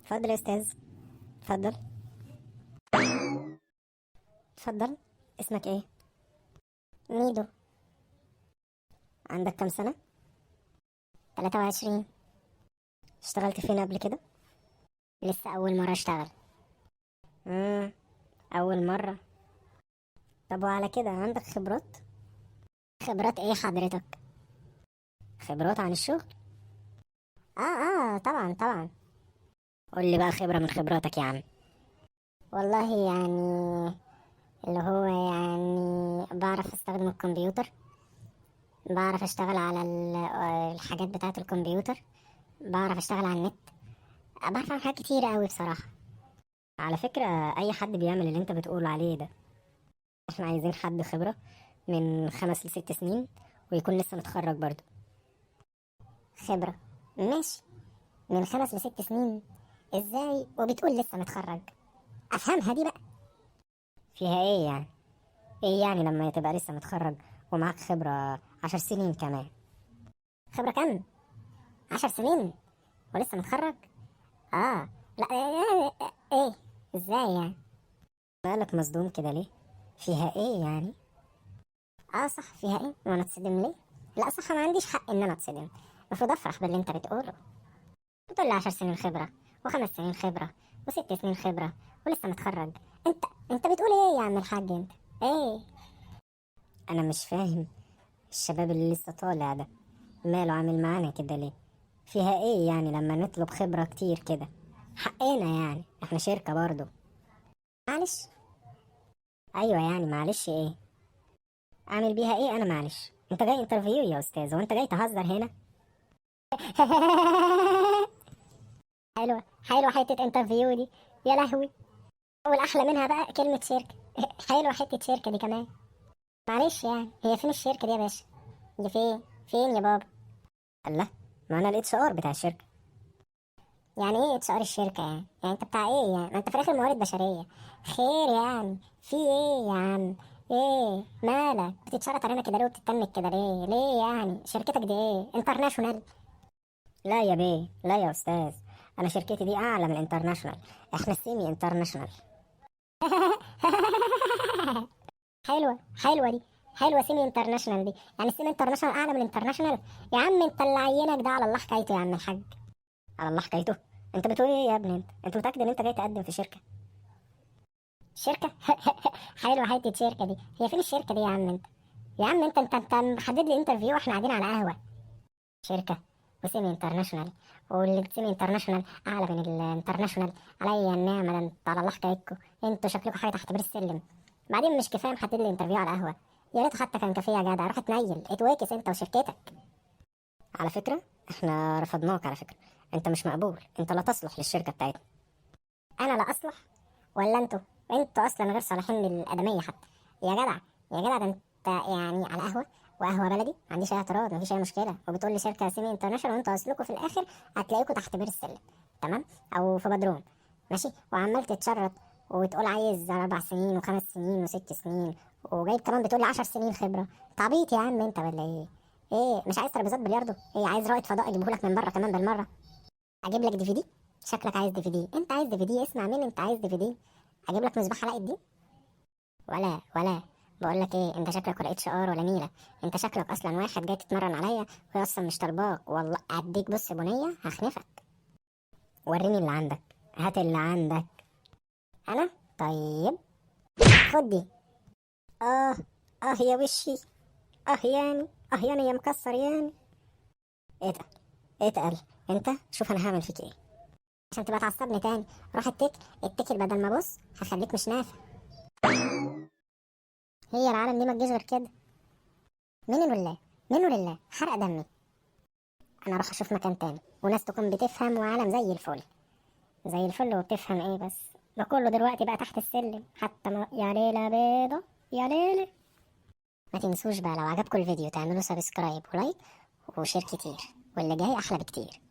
اتفضل يا استاذ. اتفضل. اتفضل. اسمك ايه؟ ميدو. عندك كام سنة؟ 23. اشتغلت فين قبل كده؟ لسه أول مرة أشتغل. اول مرة. طب وعلى كده عندك خبرات؟ خبرات إيه حضرتك؟ خبرات عن الشغل؟ طبعا طبعا. قول لي بقى خبرة من خبراتك يا عم. والله يعني اللي هو يعني بعرف أستخدم الكمبيوتر، بعرف أشتغل على الحاجات بتاعة الكمبيوتر، بعرف أشتغل على النت، بعرف أعمل حاجات كتير أوي بصراحة. على فكرة اي حد بيعمل اللي انت بتقول عليه ده. احنا عايزين حد خبرة من 5 ل6 سنين ويكون لسه متخرج برضه. خبرة؟ ماشي. من 5 ل6 سنين؟ إزاي وبتقول لسه متخرج؟ أفهمها دي بقى. فيها ايه يعني؟ ايه يعني لما تبقى لسه متخرج ومعاك خبرة 10 سنين كمان؟ خبرة كام؟ 10 سنين ولسه متخرج؟ لا إيه؟ إزاي يعني؟ مالك مصدوم كده ليه؟ فيها ايه يعني؟ صح، فيها ايه وانا اتصدم ليه؟ لا صح، ما عنديش حق ان انا اتصدم. المفروض افرح باللي انت بتقوله. بتقول لي 10 سنين خبره و5 سنين خبره و6 سنين خبره ولسه متخرج. انت بتقول ايه يا عم الحاج انت؟ ايه؟ انا مش فاهم الشباب اللي لسه طالع ده ماله عامل معانا كده ليه؟ فيها ايه يعني لما نطلب خبرة كتير كده؟ حقنا يعني، احنا شركة برضو. معلش. ايوه يعني معلش ايه؟ اعمل بيها ايه انا معلش؟ انت جاي انترفيو يا استاذ وانت جاي تهزر هنا؟ حلوه حلوه حته انترفيو دي، يا لهوي. والاحلى منها بقى كلمه شركه. حلوه حته شركه دي كمان. معلش يعني، هي فين الشركه دي يا باشا؟ دي فين يا بابا؟ الله، ما انا الاتش ار بتاع الشركة. يعني ايه اتش ار الشركة يعني انت بتاع ايه يعني؟ ما انت في الاخر موارد بشرية. خير يعني؟ في ايه يا عم؟ ايه مالك بتتشرط علينا كده ليه وبتتنك كده ليه يعني؟ شركتك دي ايه، انترناشونال؟ لا يا بيه، لا يا استاذ، انا شركتي دي اعلى من الانترناشونال. احنا سيمي انترناشونال. حلوة دي. حلوة سيمي انترناشونال دي. يعني السيمي انترناشونال اعلى من الانترناشونال؟ يا عم انت اللي عينك ده على الله حكايته يا عم الحاج. على الله حكايته. انت بتقول ايه يا ابني؟ انت متأكد ان انت جاي تقدم في شركة؟ شركة؟ حلوة حتة شركة دي. هي فين الشركة دي يا عم انت؟ يا عم انت محدد لي انترفيو واحنا قاعدين على قهوة. شركة وسيمي انترناشونال، والسيمي انترناشونال اعلى من الانترناشونال؟ عليا النعمة، ده انت على الله حكايتكم. انتوا شكلكم حاجة تحت بير السلم. بعدين مش كفاية محدد لي انترفيو على قهوة؟ يا ريت حتى كان كافيه يا جدع. روح اتنيل اتواكس انت وشركتك. على فكرة احنا رفضناك على فكرة. انت مش مقبول، انت لا تصلح للشركة بتاعتنا. انا لا اصلح؟ ولا انتوا اصلا غير صالحين للادمية حتى. يا جدع، يا جدع، ده انت يعني على قهوة، وقهوة بلدي، ما عنديش اي اعتراض، مفيش اي مشكلة. وبتقول لي شركة سيمي انترناشونال وانتوا اصلكوا في الاخر هتلاقيكوا تحت بير السلم، تمام؟ او في بدروم، ماشي؟ وعمال تتشرط وتقول عايز 4 سنين و5 سنين و6 سنين، وجايب كمان بتقول لي 10 سنين خبرة. تعبيط يا عم انت ولا ايه؟ ايه مش عايز ترابيزات بلياردو؟ ايه عايز رائد فضاء اجيبه لك من بره كمان بالمرة؟ اجيب لك DVD؟ شكلك عايز DVD. انت عايز DVD؟ اسمع مني، انت عايز DVD؟ اجيب لك مصباح علاء الدين؟ ولا بقول لك ايه، انت شكلك ولا اتش ار ولا نيله. انت شكلك اصلا واحد جاي تتمرن عليا وهي اصلا مش طالباك. والله اديك بص بنيه هخنفك. وريني اللي عندك، هات اللي عندك. انا طيب، خد دي. اه. اه يا وشي. اه يعني يا مكسر يعني. اتقل. اتقل. انت شوف انا هعمل فيك ايه. عشان تبقى تعصبني تاني، روح اتكل بدل ما بص هخليك مش نافع. هي العالم دي ما تجيش غير كده. منه لله حرق دمي. انا اروح اشوف مكان تاني وناس تكون بتفهم وعالم زي الفل. زي الفل وبتفهم ايه بس؟ ده كله دلوقتي بقى تحت السلم حتى ما... يا ليلة بيضة يا ليلة. ما تنسوش بقى لو عجبكم الفيديو تعملوا سبسكرايب ولايك وشير كتير، واللي جاي احلى بكتير.